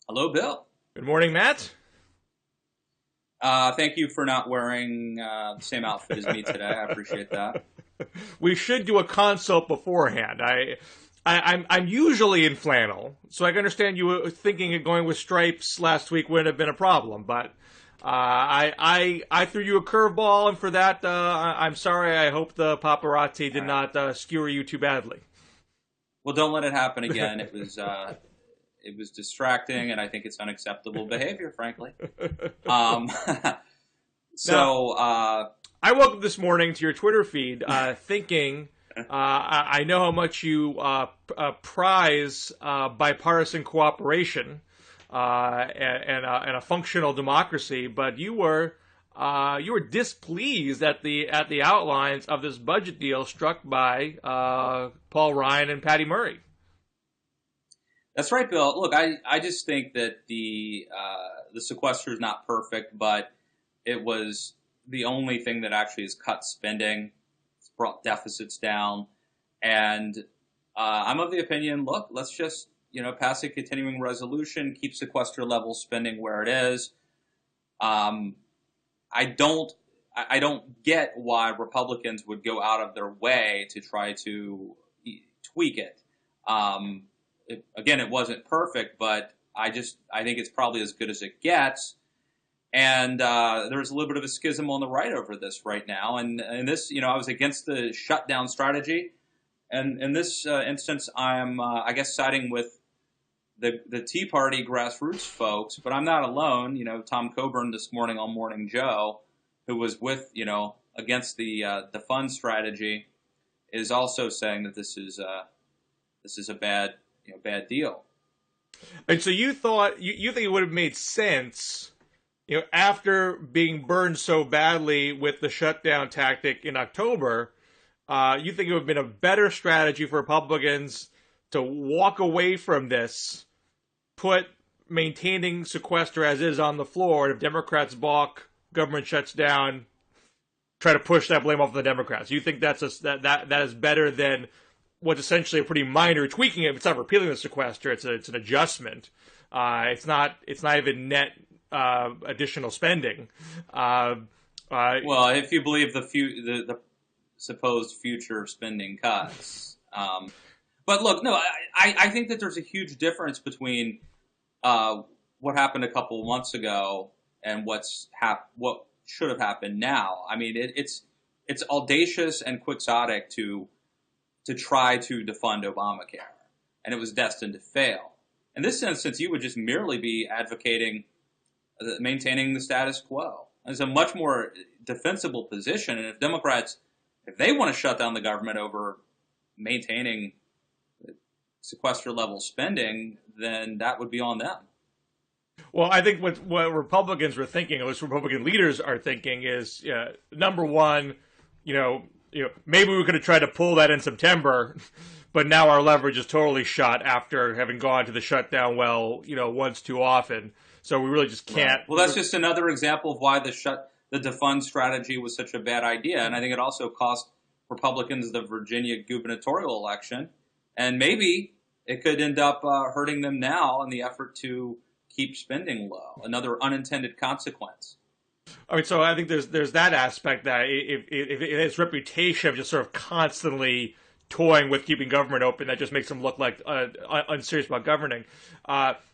Hello, Bill. Good morning, Matt. Thank you for not wearing the same outfit as me today. I appreciate that. We should do a consult beforehand. I'm usually in flannel, so I can understand you were thinking of going with stripes last week wouldn't have been a problem. But I threw you a curveball, and for that, I'm sorry. I hope the paparazzi All did right. not skewer you too badly. Well, don't let it happen again. It was distracting, and I think it's unacceptable behavior, frankly. Um, Now, so, I woke up this morning to your Twitter feed thinking, I know how much you prize bipartisan cooperation and a functional democracy, but you were displeased at the outlines of this budget deal struck by Paul Ryan and Patty Murray. that's right, Bill. Look, I just think that the sequester is not perfect, but it was the only thing that actually has cut spending. It's brought deficits down, and I'm of the opinion. Look, let's just pass a continuing resolution, keep sequester level spending where it is. Um, I don't I don't get why Republicans would go out of their way to try to tweak it. Again, it wasn't perfect, but I think it's probably as good as it gets. And there's a little bit of a schism on the right over this right now. And this, I was against the shutdown strategy, and in this instance, I'm I guess siding with the Tea Party grassroots folks, but I'm not alone. Tom Coburn this morning on Morning Joe, who was with against the fund strategy, is also saying that this is a bad deal. And so you think it would have made sense, after being burned so badly with the shutdown tactic in October, you think it would have been a better strategy for Republicans to walk away from this, put maintaining sequester as is on the floor, and if Democrats balk, government shuts down, try to push that blame off the Democrats. You think that is better than what's essentially a pretty minor tweaking? It's not repealing the sequester; it's an adjustment. It's not even net additional spending. Uh, uh, Well, if you believe the supposed future spending cuts. But look, no, I think that there's a huge difference between what happened a couple of months ago and what should have happened now. I mean, it's audacious and quixotic to try to defund Obamacare, and it was destined to fail. In this instance, you would just merely be advocating maintaining the status quo. It's a much more defensible position, and if Democrats, if they want to shut down the government over maintaining sequester level spending, then that would be on them. well, I think what Republicans were thinking, or at least Republican leaders are thinking, is number one, maybe we could have tried to pull that in September, but now our leverage is totally shot after having gone to the shutdown well, once too often. So we really just Right. can't. Well, that's just another example of why the defund strategy was such a bad idea, and I think it also cost Republicans the Virginia gubernatorial election, and maybe it could end up hurting them now in the effort to keep spending low. Another unintended consequence. I mean, so I think there's that aspect that if its reputation of just sort of constantly toying with keeping government open, that just makes them look like unserious about governing.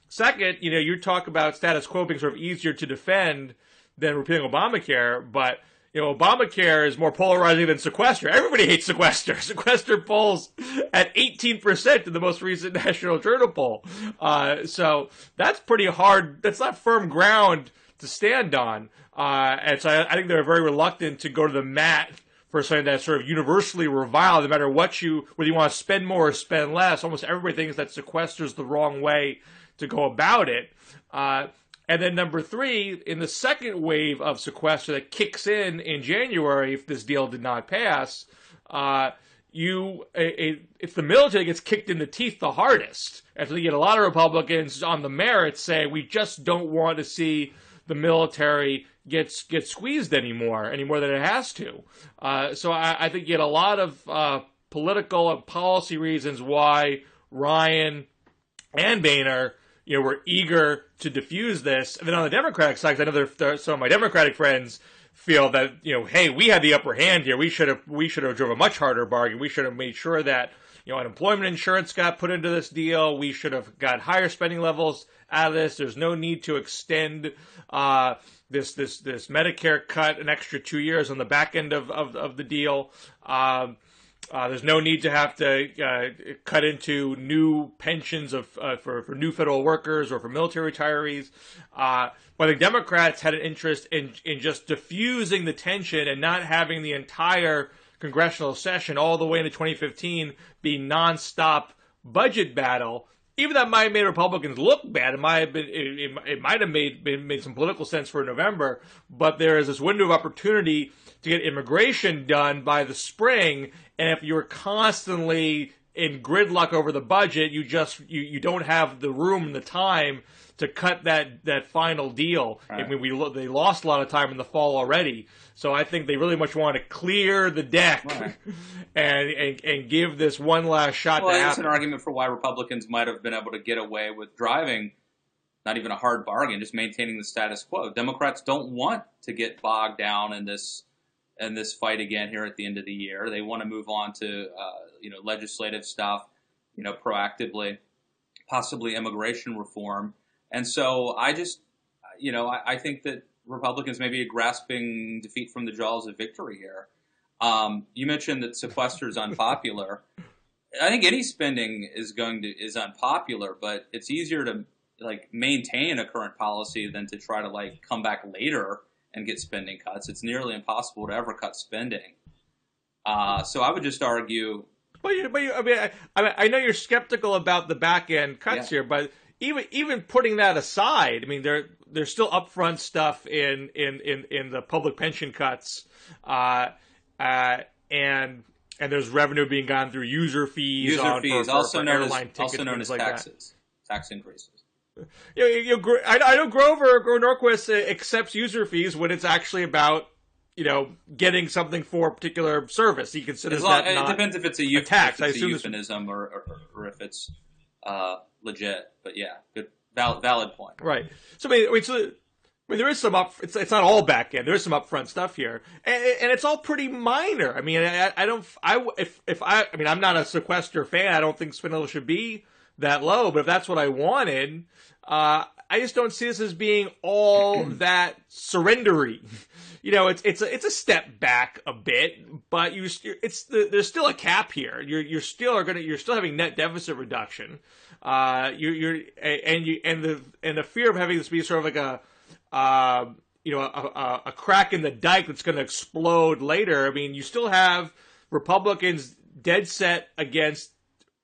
Second, you talk about status quo being sort of easier to defend than repealing Obamacare, but Obamacare is more polarizing than sequester. Everybody hates sequester. Sequester polls at 18% in the most recent National Journal poll. So that's pretty hard. That's not firm ground to stand on. And so I think they're very reluctant to go to the mat for something that's sort of universally reviled, no matter whether you want to spend more or spend less. Almost everybody thinks that sequester's the wrong way to go about it. And then number three, in the second wave of sequester that kicks in January, if this deal did not pass, it's the military that gets kicked in the teeth the hardest. And so you get a lot of Republicans on the merits say we just don't want to see the military get squeezed any more than it has to. So I think you get a lot of political and policy reasons why Ryan and Boehner were eager to diffuse this. And then on the Democratic side, 'cause I know some of my Democratic friends feel that, hey, we had the upper hand here. We should have drove a much harder bargain. We should have made sure that, unemployment insurance got put into this deal. We should have got higher spending levels out of this. There's no need to extend this Medicare cut an extra 2 years on the back end of the deal. There's no need to have to cut into new pensions for new federal workers or for military retirees. But the Democrats had an interest in just diffusing the tension and not having the entire congressional session all the way into 2015 be nonstop budget battle. Even that might have made Republicans look bad. It might have been. It might have made some political sense for November. But there is this window of opportunity to get immigration done by the spring. And if you're constantly in gridlock over the budget, you don't have the room and the time to cut that final deal. Right. I mean, they lost a lot of time in the fall already. So I think they really much want to clear the deck, right, and give this one last shot to happen. It's an argument for why Republicans might have been able to get away with driving not even a hard bargain, just maintaining the status quo. Democrats don't want to get bogged down in this fight again here at the end of the year. They want to move on to legislative stuff, proactively, possibly immigration reform. And so I just, I think that Republicans may be grasping defeat from the jaws of victory here. You mentioned that sequester is unpopular. I think any spending is unpopular, but it's easier to maintain a current policy than to try to come back later and get spending cuts. It's nearly impossible to ever cut spending. So I would just argue. I know you're skeptical about the back end cuts here, but even putting that aside, I mean, there's still upfront stuff in the public pension cuts, and there's revenue being gotten through user fees, also known as like taxes, tax increases. I know Grover Norquist accepts user fees when it's actually about getting something for a particular service. He considers that not it depends if it's a tax, if it's a euphemism or if it's legit. But yeah, good, valid point. Right. So I mean, there is some it's not all back end. There is some upfront stuff here, and it's all pretty minor. I mean, I'm not a sequester fan. I don't think spending should be that low. But if that's what I wanted, I just don't see this as being all that surrendery. It's a step back a bit, but there's still a cap here. You're still having net deficit reduction. And the fear of having this be sort of like a crack in the dike that's going to explode later. I mean, you still have Republicans dead set against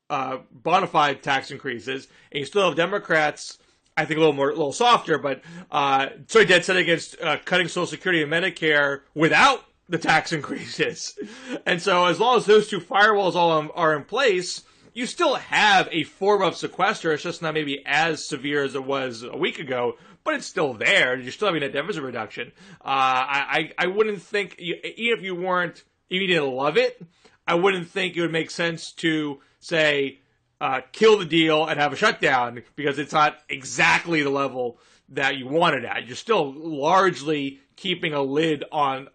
bona fide tax increases, and you still have Democrats, I think a little softer, but dead set against cutting Social Security and Medicare without the tax increases. And so as long as those two firewalls all are in place, you still have a form of sequester. It's just not maybe as severe as it was a week ago, but it's still there. You're still having a deficit reduction. I wouldn't think, even if you didn't love it, I wouldn't think it would make sense to say, kill the deal and have a shutdown, because it's not exactly the level that you wanted at. You're still largely keeping a lid on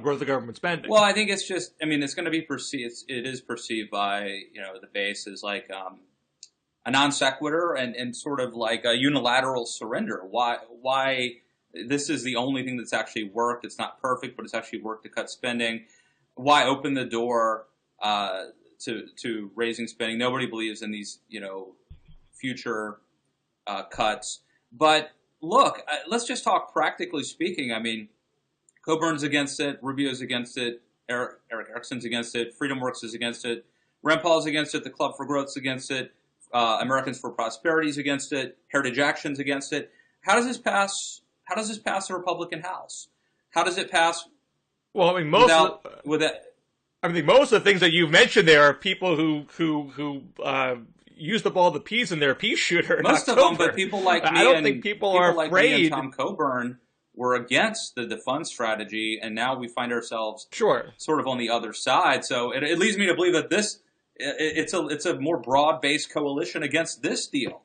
growth of government spending. Well, I think it's just, it's going to be perceived, it is perceived by, the base as like a non sequitur and sort of like a unilateral surrender. Why this is the only thing that's actually worked. It's not perfect, but it's actually worked to cut spending. Why open the door to raising spending? Nobody believes in these, future cuts. But look, let's just talk practically speaking. I mean, Coburn's against it, Rubio's against it, Eric Erickson's against it, FreedomWorks is against it, Rand Paul's against it, the Club for Growth's against it, Americans for Prosperity's against it, Heritage Action's against it. How does this pass? How does this pass the Republican House? How does it pass? Well, I mean, most of the things that you've mentioned there are people who used up all the peas in their pea shooter. Most of them, but people like me, I don't think people are afraid. And Tom Coburn were against the defund strategy, and now we find ourselves sort of on the other side. So it leads me to believe that it's a more broad-based coalition against this deal.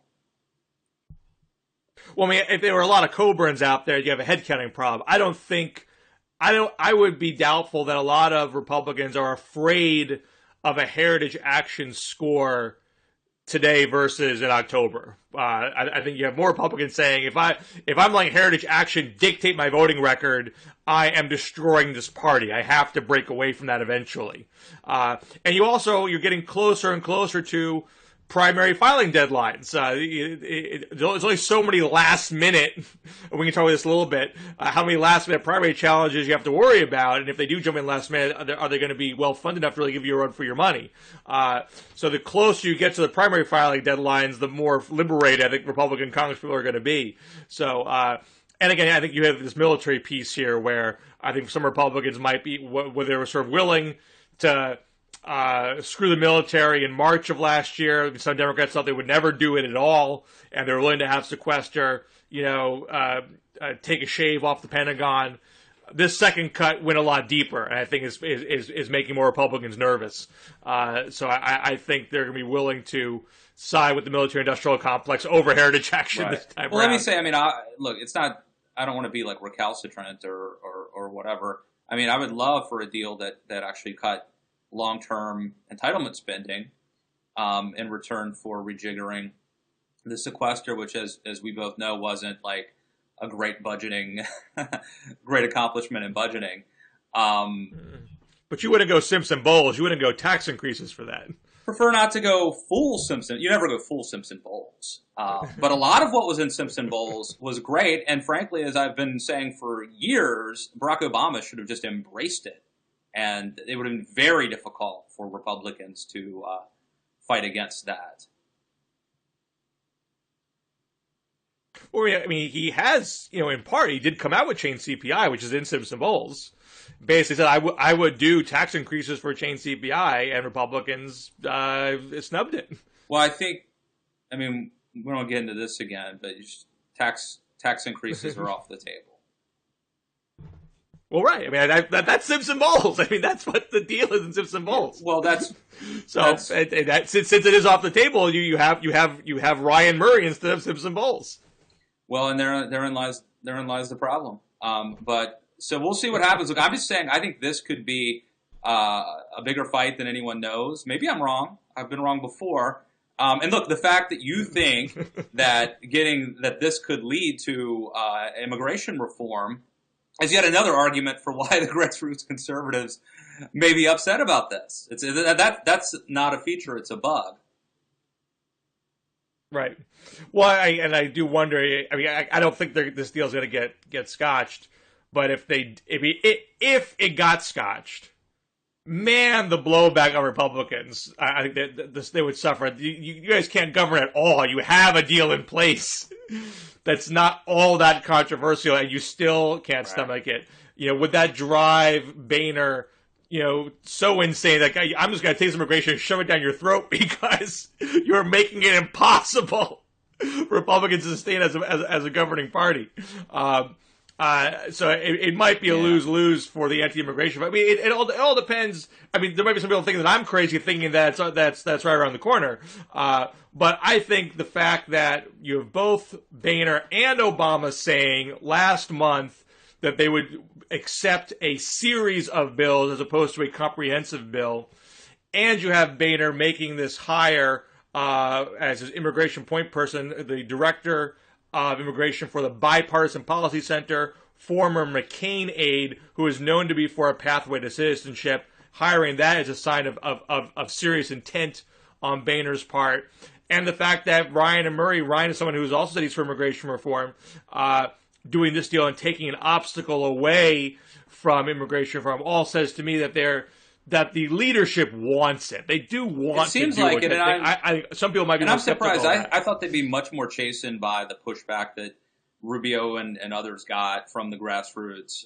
Well, I mean, if there were a lot of Coburns out there, you have a headcounting problem. I would be doubtful that a lot of Republicans are afraid of a heritage action score today versus in October. I think you have more Republicans saying if I'm letting heritage action dictate my voting record, I am destroying this party. I have to break away from that eventually. And you're getting closer and closer to primary filing deadlines. There's only so many last minute, we can talk about this a little bit, how many last minute primary challenges you have to worry about, and if they do jump in last minute, are they going to be well funded enough to really give you a run for your money? So the closer you get to the primary filing deadlines, the more liberated I think Republican congresspeople are going to be. So, and again, I think you have this military piece here where I think some Republicans might be, where they were sort of willing to screw the military in March of last year. Some Democrats thought they would never do it at all, and they were willing to have sequester, take a shave off the Pentagon. This second cut went a lot deeper, and I think is making more Republicans nervous. So I think they're going to be willing to side with the military-industrial complex over heritage action this time Well, around. let me say, look, it's not. I don't want to be like recalcitrant or whatever. I mean, I would love for a deal that actually cut long-term entitlement spending in return for rejiggering the sequester, which, as we both know, wasn't like a great budgeting, great accomplishment in budgeting. But you wouldn't go Simpson-Bowles. You wouldn't go tax increases for that. Prefer not to go full Simpson. You never go full Simpson-Bowles. But a lot of what was in Simpson-Bowles was great. And frankly, as I've been saying for years, Barack Obama should have just embraced it. And it would have been very difficult for Republicans to fight against that. Well, I mean, he has, in part, he did come out with chain CPI, which is in Simpson-Bowles. Basically said, I would do tax increases for chain CPI, and Republicans snubbed it. Well, we don't get into this again, but tax increases are off the table. Well, right. I mean, that's Simpson-Bowles. I mean, that's what the deal is in Simpson-Bowles. Well, since it is off the table, you have Ryan Murray instead of Simpson-Bowles. Well, and therein lies the problem. But so we'll see what happens. Look, I'm just saying, I think this could be a bigger fight than anyone knows. Maybe I'm wrong. I've been wrong before. And look, the fact that you think that this could lead to immigration reform is yet another argument for why the grassroots conservatives may be upset about this. That's not a feature; it's a bug. Right. Well, I do wonder. I mean, I don't think this deal's going to get scotched. But if it got scotched, man, the blowback of Republicans, I think that they would suffer. You guys can't govern at all. You have a deal in place that's not all that controversial, and you still can't stomach it. Would that drive Boehner, so insane that I'm just going to take some immigration and shove it down your throat because you're making it impossible for Republicans to sustain as a governing party. So it might be a lose-lose for the anti-immigration. I mean, it all depends. I mean, there might be some people thinking that I'm crazy, thinking that's right around the corner. But I think the fact that you have both Boehner and Obama saying last month that they would accept a series of bills as opposed to a comprehensive bill, and you have Boehner making this hire as his immigration point person, the director of immigration for the Bipartisan Policy Center, former McCain aide who is known to be for a pathway to citizenship, hiring that as a sign of serious intent on Boehner's part. And the fact that Ryan is someone who's also said he's for immigration reform, doing this deal and taking an obstacle away from immigration reform, all says to me that the leadership wants it. They do want to do it. And some people might be. And I'm surprised. I thought they'd be much more chastened by the pushback that Rubio and others got from the grassroots.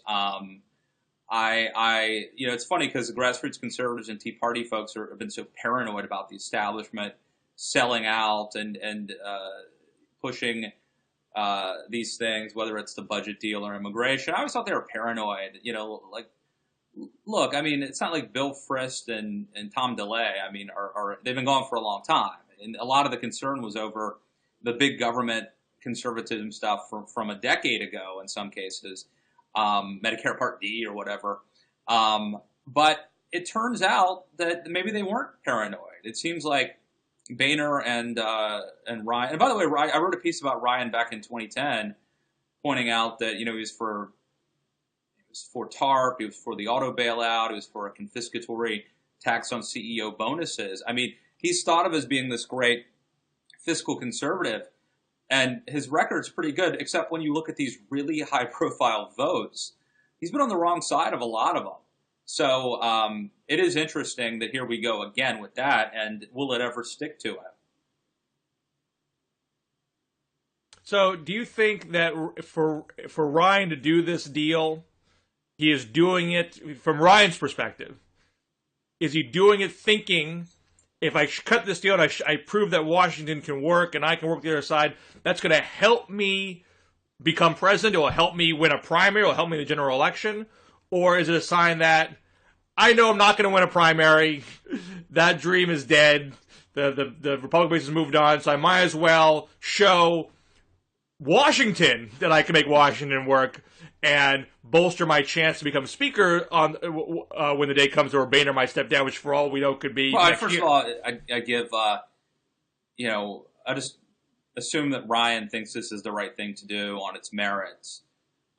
It's funny because the grassroots conservatives and Tea Party folks have been so paranoid about the establishment selling out and pushing these things, whether it's the budget deal or immigration. I always thought they were paranoid. Look, I mean, it's not like Bill Frist and Tom DeLay, I mean, they've been gone for a long time. And a lot of the concern was over the big government conservatism stuff from a decade ago in some cases, Medicare Part D or whatever. But it turns out that maybe they weren't paranoid. It seems like Boehner and Ryan. And by the way, I wrote a piece about Ryan back in 2010, pointing out that he was for TARP, he was for the auto bailout, he was for a confiscatory tax on CEO bonuses. I mean, he's thought of as being this great fiscal conservative, and his record's pretty good, except when you look at these really high-profile votes, he's been on the wrong side of a lot of them. So it is interesting that here we go again with that, and will it ever stick to it? So do you think that for Ryan to do this deal, he is doing it from Ryan's perspective? Is he doing it thinking, if I cut this deal and I prove that Washington can work and I can work the other side, that's going to help me become president, it will help me win a primary, it will help me in the general election? Or is it a sign that I know I'm not going to win a primary, that dream is dead, the Republican base has moved on, so I might as well show Washington that I can make Washington work and bolster my chance to become speaker on when the day comes where Boehner might step down, which for all we know could be. Well, first of all, I give I just assume that Ryan thinks this is the right thing to do on its merits.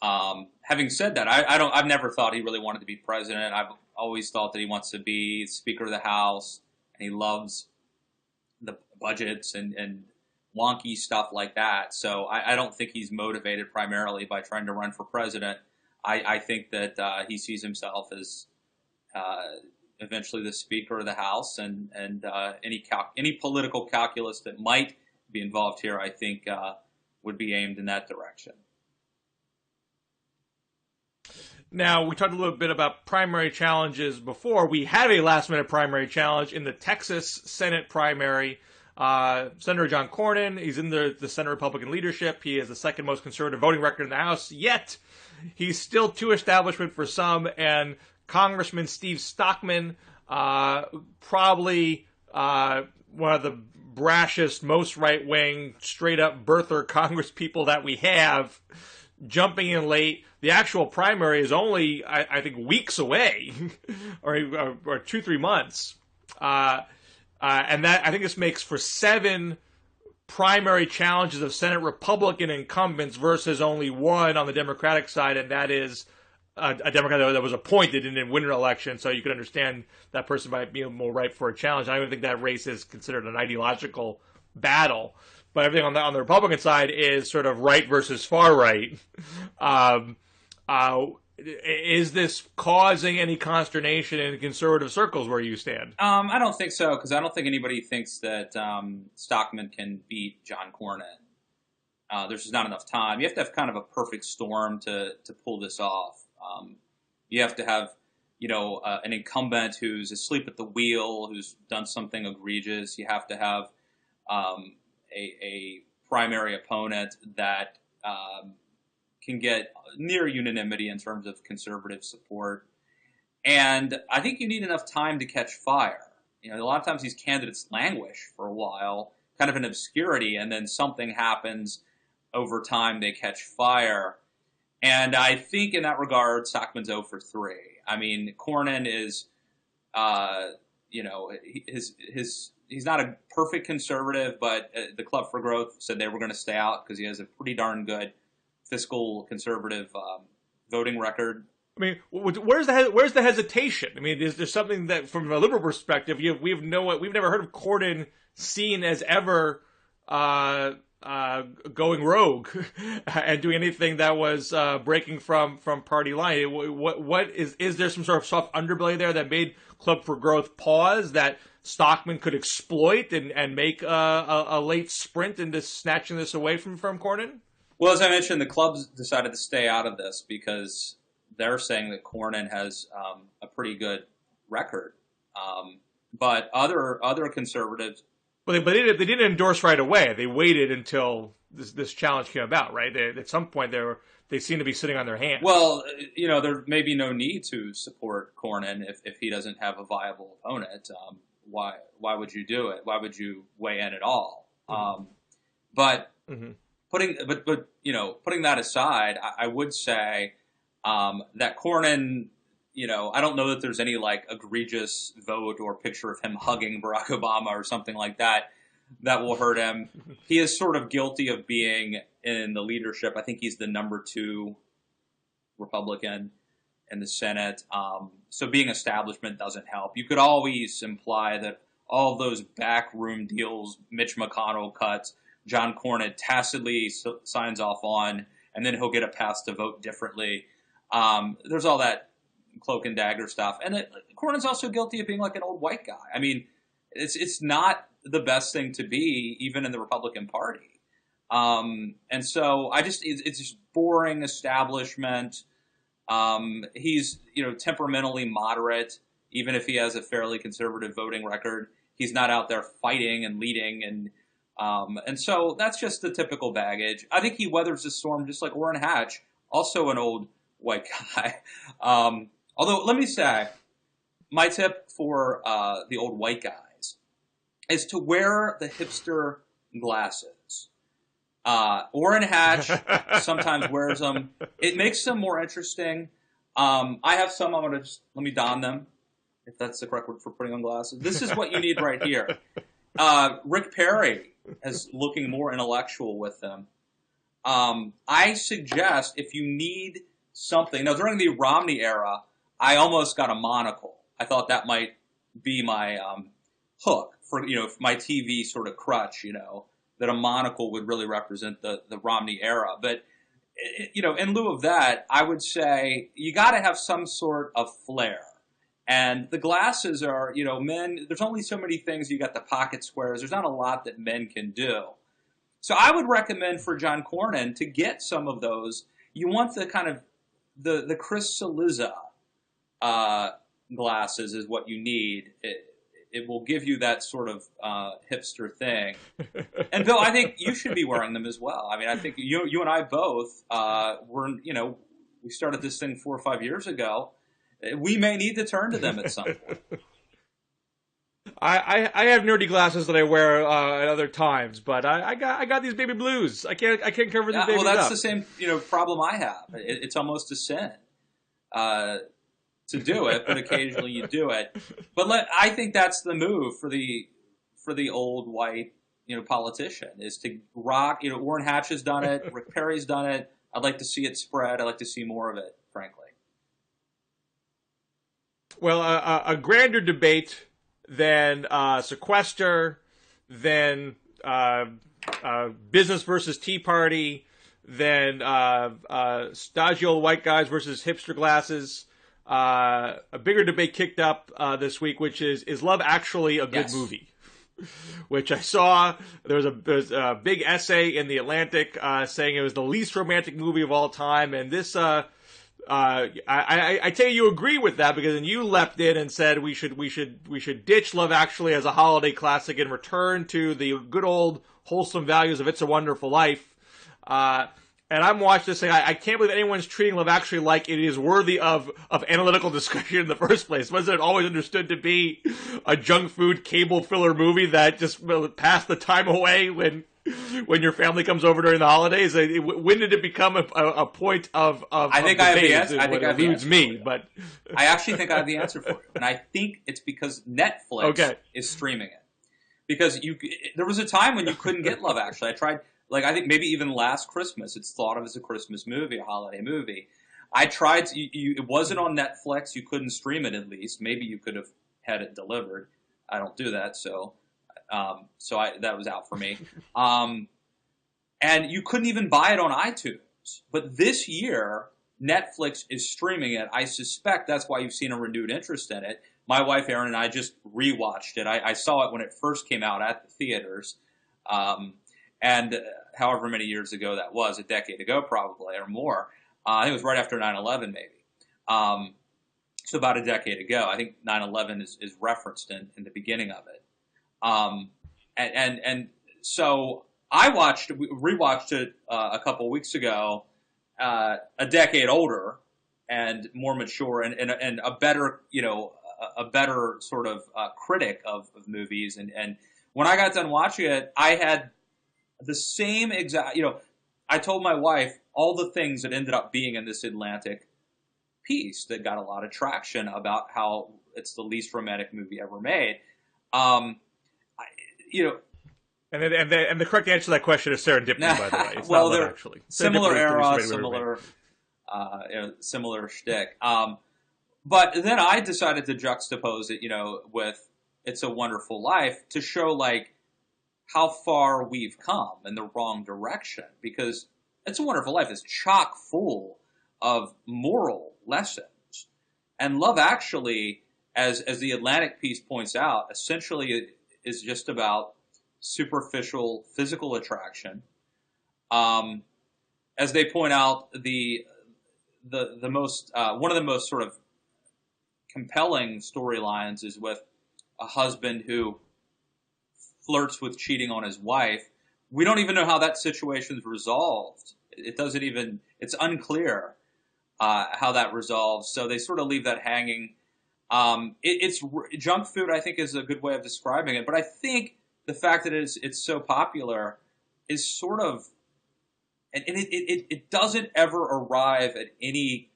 Having said that, I've never thought he really wanted to be president. I've always thought that he wants to be Speaker of the House, and he loves the budgets and wonky stuff like that. So I don't think he's motivated primarily by trying to run for president. I think that he sees himself as eventually the Speaker of the House, and any political calculus that might be involved here, I think, would be aimed in that direction. Now, we talked a little bit about primary challenges before. We had a last-minute primary challenge in the Texas Senate primary. Senator John Cornyn, he's in the Senate Republican leadership. He has the second most conservative voting record in the House, yet he's still too establishment for some, and Congressman Steve Stockman, probably one of the brashest, most right-wing, straight-up birther Congress people that we have, jumping in late. The actual primary is only, I think, weeks away, or 2-3 months. And that, I think, this makes for 7 primary challenges of Senate Republican incumbents versus only 1 on the Democratic side, and that is a Democrat that was appointed and didn't win an election, so you can understand that person might be more ripe for a challenge. I don't even think that race is considered an ideological battle, but everything on the Republican side is sort of right versus far right. Is this causing any consternation in conservative circles where you stand? I don't think so, because I don't think anybody thinks that Stockman can beat John Cornyn. There's just not enough time. You have to have kind of a perfect storm to pull this off. You have to have, an incumbent who's asleep at the wheel, who's done something egregious. You have to have a primary opponent that can get near unanimity in terms of conservative support. And I think you need enough time to catch fire. A lot of times these candidates languish for a while, kind of in obscurity, and then something happens over time, they catch fire. And I think in that regard, Stockman's 0 for 3. I mean, Cornyn is, he's not a perfect conservative, but the Club for Growth said they were going to stay out because he has a pretty darn good fiscal conservative voting record. I mean, where's the hesitation? I mean, is there something that, from a liberal perspective, we've never heard of Cornyn seen as ever going rogue and doing anything that was breaking from party line. What is there some sort of soft underbelly there that made Club for Growth pause, that Stockman could exploit and make a late sprint into snatching this away from Cornyn? Well, as I mentioned, the clubs decided to stay out of this because they're saying that Cornyn has a pretty good record. But other conservatives... But they didn't endorse right away. They waited until this challenge came about, right? At some point, they seem to be sitting on their hands. Well, there may be no need to support Cornyn if he doesn't have a viable opponent. Why would you do it? Why would you weigh in at all? Mm-hmm. But... Mm-hmm. putting that aside, I would say that Cornyn, I don't know that there's any like egregious vote or picture of him hugging Barack Obama or something like that that will hurt him. He is sort of guilty of being in the leadership. I think he's the #2 Republican in the Senate. So being establishment doesn't help. You could always imply that all those backroom deals Mitch McConnell cuts, John Cornyn tacitly signs off on, and then he'll get a pass to vote differently. There's all that cloak and dagger stuff. And Cornyn's also guilty of being like an old white guy. I mean, it's not the best thing to be, even in the Republican Party. And so it's just boring establishment. He's, temperamentally moderate, even if he has a fairly conservative voting record. He's not out there fighting and leading. And so that's just the typical baggage. I think he weathers the storm just like Orrin Hatch, also an old white guy. Although, let me say, my tip for the old white guys is to wear the hipster glasses. Orrin Hatch sometimes wears them. It makes them more interesting. I have some. I'm going to let me don them, if that's the correct word for putting on glasses. This is what you need right here. Rick Perry is looking more intellectual with them. I suggest if you need something. Now, during the Romney era, I almost got a monocle. I thought that might be my hook for, my TV sort of crutch, that a monocle would really represent the Romney era. But, in lieu of that, I would say you got to have some sort of flair. And the glasses are, men, there's only so many things. You got the pocket squares. There's not a lot that men can do. So I would recommend for John Cornyn to get some of those. You want the kind of the Chris Cillizza glasses is what you need. It will give you that sort of hipster thing. And Bill, I think you should be wearing them as well. I mean, I think you and I both we started this thing 4 or 5 years ago. We may need to turn to them at some point. I have nerdy glasses that I wear at other times, but I got these baby blues. I can't cover these babies up. Well, that's the same problem I have. It's almost a sin to do it, but occasionally you do it. But I think that's the move for the old white politician, is to rock. Orrin Hatch has done it. Rick Perry's done it. I'd like to see it spread. I'd like to see more of it, frankly. Well, a grander debate than sequester, than business versus Tea Party, than stodgy old white guys versus hipster glasses. A bigger debate kicked up this week, which is Love Actually a good movie? Which I saw. There was a big essay in The Atlantic saying it was the least romantic movie of all time, and this. I tell you agree with that, because then you leapt in and said we should ditch Love Actually as a holiday classic and return to the good old wholesome values of It's a Wonderful Life. And I'm watching this saying, I can't believe anyone's treating Love Actually like it is worthy of analytical discussion in the first place. Wasn't it always understood to be a junk food cable filler movie that just passed the time away when your family comes over during the holidays? When did it become a point of I think I have the answer. I think I have the answer. Me, but I actually think I have the answer for you, and I think it's because Netflix is streaming it. Because there was a time when you couldn't get Love Actually. I tried. I think maybe even last Christmas, it's thought of as a Christmas movie, a holiday movie. I tried to, it wasn't on Netflix. You couldn't stream it, at least. Maybe you could have had it delivered. I don't do that, so that was out for me. And you couldn't even buy it on iTunes. But this year, Netflix is streaming it. I suspect that's why you've seen a renewed interest in it. My wife, Erin, and I just rewatched it. I saw it when it first came out at the theaters. And however many years ago that was, a decade ago probably, or more. I think it was right after 9/11 maybe. So about a decade ago. I think 9/11 is referenced in the beginning of it. And so I rewatched it a couple weeks ago, a decade older and more mature and a better, a better sort of critic of movies. And when I got done watching it, I had the same exact, I told my wife all the things that ended up being in this Atlantic piece that got a lot of traction about how it's the least romantic movie ever made. I, you know, And the correct answer to that question is serendipity, by the way. It's well, not Love they're Actually. similar Serendipity is the least era, romantic movie ever made. similar shtick. But then I decided to juxtapose it, with "It's a Wonderful Life" to show like how far we've come in the wrong direction. Because "It's a Wonderful Life" is chock full of moral lessons, and Love Actually, as the Atlantic piece points out, essentially is just about superficial physical attraction. Um, as they point out, the most one of the most sort of compelling storylines is with a husband who flirts with cheating on his wife. We don't even know how that situation is resolved. It doesn't even. It's unclear how that resolves. So they sort of leave that hanging. It's junk food. I think is a good way of describing it. But I think the fact that it's so popular is sort of, and it doesn't ever arrive at any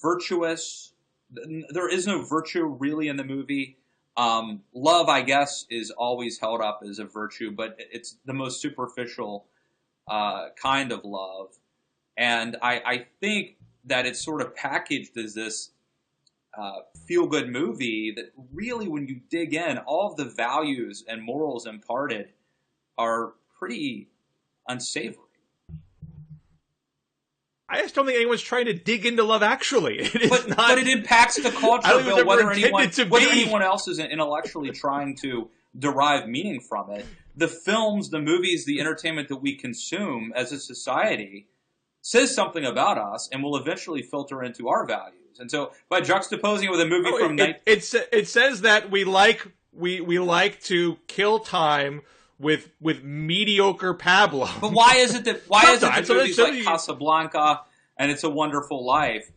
virtuous. There is no virtue really in the movie. Love, I guess, is always held up as a virtue, but it's the most superficial kind of love. And I think that it's sort of packaged as this feel-good movie that really, when you dig in, all of the values and morals imparted are pretty unsavory. I just don't think anyone's trying to dig into Love Actually. But it impacts the culture, Bill, whether anyone else is intellectually trying to derive meaning from it. The films, the movies, the entertainment that we consume as a society says something about us and will eventually filter into our values. And so by juxtaposing it with a movie it says that we like to kill time with mediocre Pablo. But why is it that movies like Casablanca and It's a Wonderful Life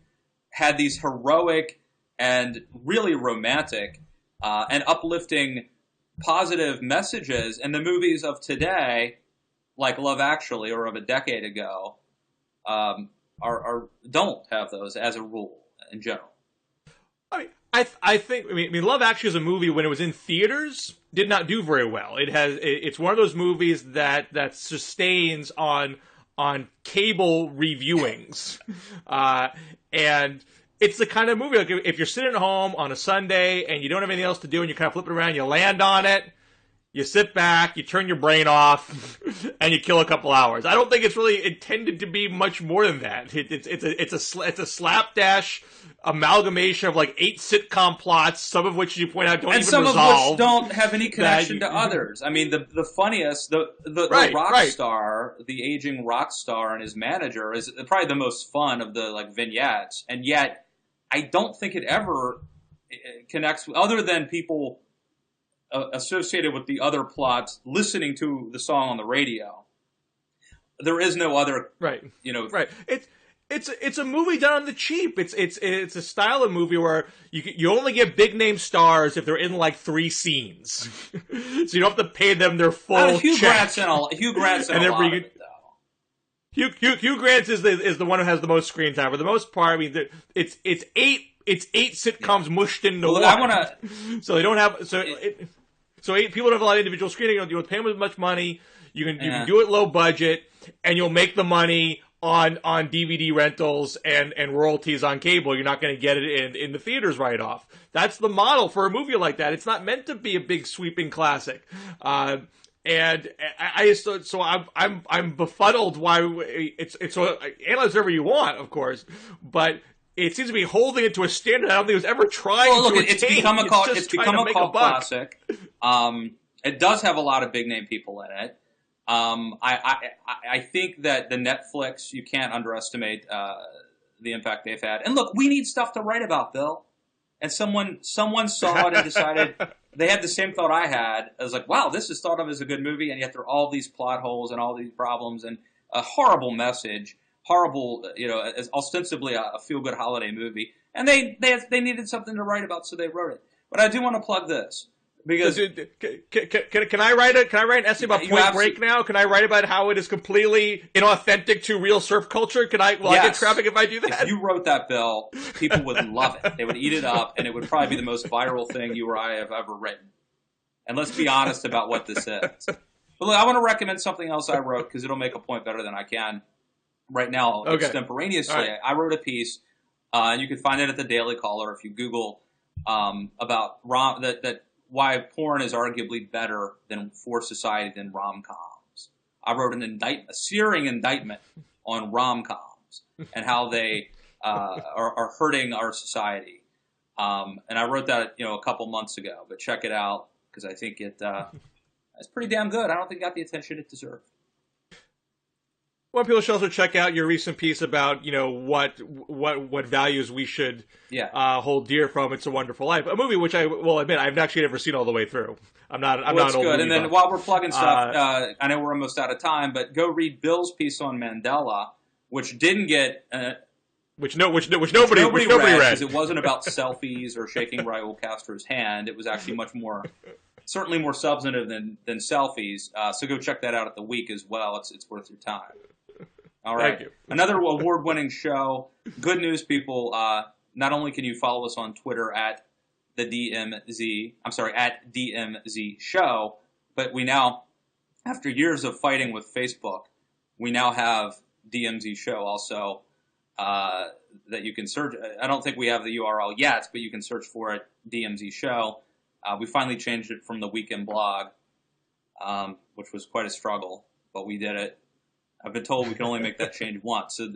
had these heroic and really romantic and uplifting positive messages, and the movies of today, like Love Actually or of a decade ago, don't have those as a rule in general? I think Love Actually is a movie when it was in theaters did not do very well. It's one of those movies that sustains on cable reviewings, and it's the kind of movie like if you're sitting at home on a Sunday and you don't have anything else to do and you kind of flip it around, you land on it. You sit back, you turn your brain off, and you kill a couple hours. I don't think it's really intended to be much more than that. It's a slapdash amalgamation of like 8 sitcom plots, some of which you point out don't even resolve. And some of which don't have any connection to others. I mean, the funniest, the rock star, the aging rock star and his manager is probably the most fun of the like vignettes, and yet I don't think it ever connects, other than people associated with the other plots listening to the song on the radio. There is no other, right. It's a movie done on the cheap. It's a style of movie where you only get big name stars if they're in like 3 scenes, so you don't have to pay them their full Hugh check. Hugh Grant's in a lot of it, though. Hugh Grant is the one who has the most screen time. For the most part, I mean, it's 8 sitcoms mushed into one. So they don't have so 8 people don't have a lot of individual screening. You don't pay them as much money. You can do it low budget, and you'll make the money on DVD rentals and royalties on cable. You're not going to get it in the theaters right off. That's the model for a movie like that. It's not meant to be a big sweeping classic. And I'm befuddled why it's so analyze whatever you want, of course, but it seems to be holding it to a standard I don't think it was ever trying to attain. It's become a cult classic. It does have a lot of big name people in it. I think that the Netflix, you can't underestimate the impact they've had. And look, we need stuff to write about, Bill. And someone saw it and decided they had the same thought I had. I was like, wow, this is thought of as a good movie, and yet there are all these plot holes and all these problems and a horrible message. Horrible, as ostensibly a feel-good holiday movie. And they needed something to write about, so they wrote it. But I do want to plug this. Because can I write an essay about Point Break now? Can I write about how it is completely inauthentic to real surf culture? Will I get traffic if I do that? If you wrote that, Bill, people would love it. They would eat it up, and it would probably be the most viral thing you or I have ever written. And let's be honest about what this is. But look, I want to recommend something else I wrote because it'll make a point better than I can right now extemporaneously. Right. I wrote a piece, and you can find it at the Daily Caller if you Google about that why porn is arguably better for society than rom-coms. I wrote a searing indictment on rom-coms and how they are hurting our society. And I wrote that a couple months ago, but check it out because I think it's pretty damn good. I don't think it got the attention it deserved. Well, people should also check out your recent piece about what values we should hold dear from It's a Wonderful Life, a movie which I will admit I've actually never seen all the way through. I'm not an old good. And then buff. While we're plugging stuff, I know we're almost out of time, but go read Bill's piece on Mandela, which didn't get which nobody read because it wasn't about selfies or shaking Raul Castro's hand. It was actually certainly more substantive than selfies. So go check that out at the Week as well. It's worth your time. All right. Thank you. Another award-winning show. Good news, people. Not only can you follow us on Twitter at DMZ Show, but we now, after years of fighting with Facebook, we now have DMZ Show also that you can search. I don't think we have the URL yet, but you can search for it, DMZ Show. We finally changed it from the Weekend Blog, which was quite a struggle, but we did it. I've been told we can only make that change once. So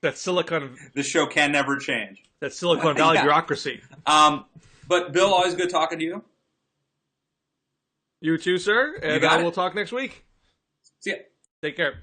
that's this show can never change. That's Silicon Valley bureaucracy. But Bill, always good talking to you. You too, sir. And we'll talk next week. See ya. Take care.